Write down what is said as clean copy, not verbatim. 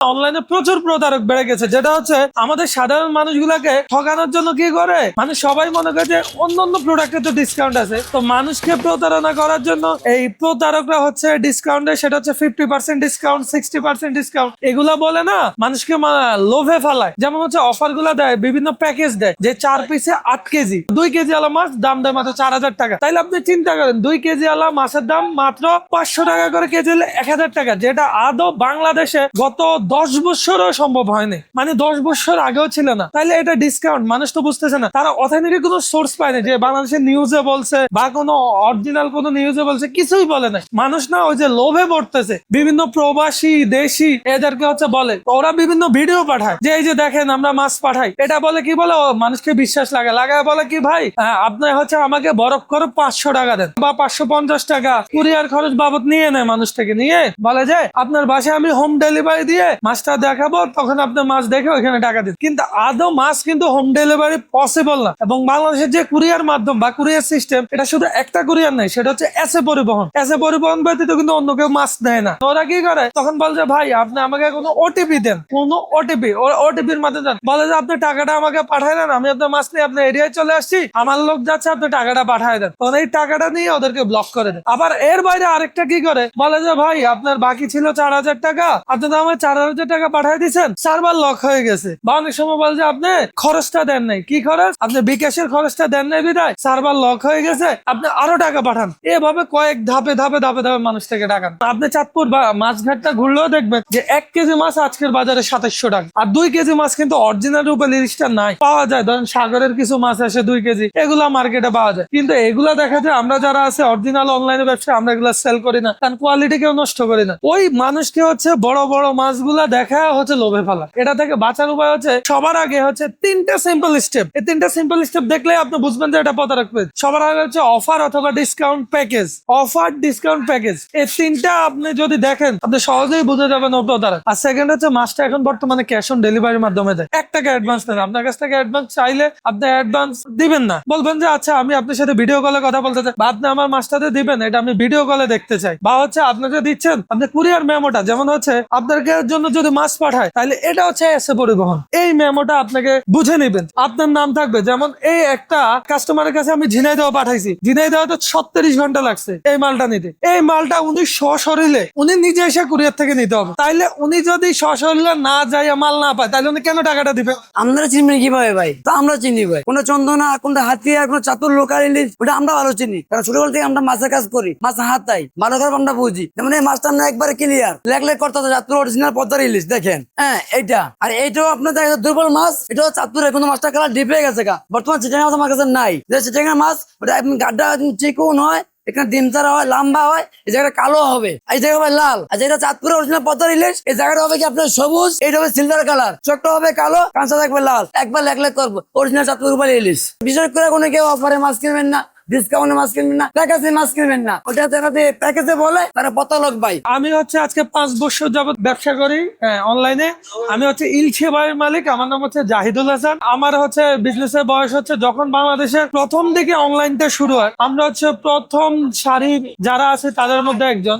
অনলাইনে প্রচুর প্রতারক বেড়ে গেছে, যেটা হচ্ছে আমাদের সাধারণ মানুষগুলাকে ঠকানোর জন্য কি করে, মানে সবাই মনে করে যে অন্য প্রোডাক্টে তো ডিসকাউন্ট আছে, তো মানুষকে প্রতারণা করার জন্য এই প্রতারকরা হচ্ছে ডিসকাউন্টে, সেটা হচ্ছে 50% ডিসকাউন্ট, 60% ডিসকাউন্ট, এগুলা বলে না মানুষকে লোভে ফেলায়। যেমন হচ্ছে অফার গুলা দেয়, বিভিন্ন প্যাকেজ দেয় যে 4 পিসে 8 কেজি, 2 কেজি আলা মাছ দাম দেয় মাত্র 4000 টাকা। তাইলে আপনি চিন্তা করেন 2 কেজি আলা মাছের দাম মাত্র 500 টাকা করে কেজি, হলে 1000 টাকা, যেটা আদৌ বাংলাদেশে গত 10 বছরও সম্ভব হয়নি, মানে 10 বছর আগেও ছিল না। তাইলে এটা ডিসকাউন্ট, মানুষ তো বুঝতেছে না, তারা অথেন্টিক কোনো সোর্স পায় না যে বাংলাদেশের নিউজে বলছে বা কোনো অরিজিনাল কোনো নিউজে বলছে, কিছুই বলে না। মানুষ না ওই যে লোভে পড়তেছে, বিভিন্ন প্রবাসী দেশি এদেরকে হচ্ছে বলে, ওরা বিভিন্ন ভিডিও পাঠায় যে এই যে দেখেন আমরা মাছ পাঠাই, এটা বলে কি বলে মানুষকে বিশ্বাস লাগায় বলে কি ভাই আপনি হচ্ছে আমাকে বরফ করে 500 টাকা দেন বা 550 টাকা কুরিয়ার খরচ বাবদ নিয়ে নেয় মানুষ থেকে, নিয়ে বলে যে আপনার বাসায় আমি হোম ডেলিভারি দিয়ে মাছটা দেখাবো, তখন আপনি মাছ দেখে ওইখানে টাকা দিন। কিন্তু আদৌ মাছ কিন্তু হোম ডেলিভারি পসিবল না। এবং বাংলাদেশের যে কুরিয়ার মাধ্যম বা কুরিয়ার সিস্টেম, এটা শুধু একটা কুরিয়ার নাই, সেটা হচ্ছে এসএ পরিবহন। এসএ পরিবহন ব্যতীত কিন্তু অন্য কেউ মাছ দেয় না। ওরা কি করে, তখন বলছে ভাই আপনি আমাকে কোনো ওটিপি দেন, কোনো ওটিপির মাধ্যমে বলে যে আপনি টাকাটা আমাকে পাঠায় দেন, আমি আপনার মাছ নিয়ে আপনার এরিয়ায় চলে আসছি, আমার লোক যাচ্ছে, আপনি টাকাটা পাঠায় দেন। তখন এই টাকাটা নিয়ে ওদেরকে ব্লক করে দেন। আবার এর বাইরে আরেকটা কি করে, বলে যে ভাই আপনার বাকি ছিল 4000 টাকা, আপনি তো আমার 4000 টাকা পাঠায় দিচ্ছেন, সার্ভার লক হয়ে গেছে। বা অনেক সময় বলে যে আপনি খরচটা দেন নাই, কি খরচ, আপনি বিকাশের খরচটা দেন নাই বিদায় সার্ভার লক হয়ে গেছে, আপনি আরো টাকা পাঠান। এভাবে কয়েক ধাপে ধাপে ধাপে ধাপে মানুষ থেকে টাকা। আপনি চাঁদপুর বা মাছঘাটটা ঘুরলেও দেখবেন যে 1 কেজি মাছ আজকের বাজারে 2700 টাকা, আর 2 কেজি মাছ কিন্তু অরিজিনাল রূপে লিস্টটা নাই, পাওয়া যায়। ধরেন সাগরের কিছু মাছ আসে 2 কেজি, এগুলা মার্কেটে পাওয়া যায়। কিন্তু এগুলা দেখা যায় আমরা যারা আছে অরিজিনাল অনলাইনে ব্যবসা, আমরা এগুলা সেল করি না, কারণ কোয়ালিটি কেউ নষ্ট করি না। ওই মানুষকে হচ্ছে বড় বড় মাছগুলা দেখা হচ্ছে লোভে ফেলা। এটা থেকে বাঁচার উপায় হচ্ছে সবার আগে হচ্ছে 3টা সিম্পল স্টেপ। এই 3টা সিম্পল স্টেপ দেখলে আপনি বুঝবেন যে এটা প্রতারক পেজ। সবার আগে হচ্ছে অফার অথবা discount package, offer discount package, এই 3টা আপনি যদি দেখেন আপনি সহজেই বুঝে যাবেন ও প্রতারক। আর সেকেন্ড হচ্ছে মাছটা এখন বর্তমানে ক্যাশ অন ডেলিভারির মাধ্যমে দেয়। 1 টাকা অ্যাডভান্স নেন, আপনার কাছ থেকে অ্যাডভান্স চাইলে আপনি অ্যাডভান্স দিবেন না, বলবেন যে আচ্ছা আমি আপনার সাথে ভিডিও কলে কথা বলতে চাই, বা আপনি আমার মাছটাতে দিবেন, এটা আমি ভিডিও কলে দেখতে চাই। বা হচ্ছে আপনাকে দিচ্ছেন আপনি কুরিয়ার মেমোটা, যেমন হচ্ছে আপনাকে জন্য যদি মাছ পাঠায় তাহলে এটা হচ্ছে এসএ পরিবহন, এই মেমোটা আপনাকে বুঝে নেবেন, আপনার নাম থাকবে। যেমন এই একটা কাস্টমারের কাছে আমি ঝিনাইদহ পাঠাইছি, ঝিনাইদহতে 36 ঘন্টা লাগছে এই মালটা নিতে। এই মালটা উনি সশরীরে উনি নিজে এসে কুরিয়ার থেকে নিতে হবে। তাইলে উনি যদি সশরীরে না যায় মাল না পায়, তাহলে উনি কেন টাকাটা দিবে? আমরা চিনবেন কিভাবে ভাই? তো আমরা চিনি ভাই, কোন চন্দনা, কোন হাতিয়ার, কোন চাতুর লোকাল ইলিশ, ওটা আমরা ভালো চিনি, কারণ ছোটবেলা থেকে আমরা মাছের কাজ করি, মাছ হাতাই, ভালো করে আমরা বুঝি। যেমন এই মাছটা আমরা একবারে ক্লিয়ার লেখ করতে হবে, চাতুর অরিজিনাল পদ্মার ইলিশ দেখেন। হ্যাঁ এইটা, আর এইটাও আপনার দেখা যাচ্ছে দুর্বল মাছ, এটাও চাতুরে কোনো মাছটা কালার ডিপ হয়ে গেছে গা। বর্তমান চিটাঙ্গা মাছ আমার কাছে নাই, যে চিটাঙ্গা মাছ ওটা গাড্ডা চিকন হয়, এখানে ডিম চারা হয়, লম্বা হয়, এই জায়গাটা কালো হবে, এই জায়গা হবে লাল। আর যেটা চাঁদপুরের অরিজিনাল পদ্মার ইলিশ, এই জায়গাটা হবে কি আপনার সবুজ, এইটা হবে সিলভার কালার, ছোট্ট হবে কালো, কাঁচা থাকবে লাল। একবার লেখ করবো অরিজিনাল চাঁদপুর রূপালী ইলিশ। বিশেষ করে কোনো কেউ অফারে মাছ কিনবেন না, ডিসকাউন্টে মাছ কিনবেন না, প্যাকেজে মাছ কিনবেন না, ওটা প্যাকেজে বলে তারা প্রতারক ভাই। আমি হচ্ছে আজকে 5 বছর যাবত ব্যবসা করি অনলাইনে। আমি হচ্ছে ইলশেবাইয়ের মালিক, আমার নাম হচ্ছে জাহিদুল হাসান। আমার হচ্ছে বিজনেসের বয়স হচ্ছে যখন বাংলাদেশের প্রথম দিকে অনলাইনটা শুরু হয়, আমরা হচ্ছে প্রথম সারি যারা আছে তাদের মধ্যে একজন।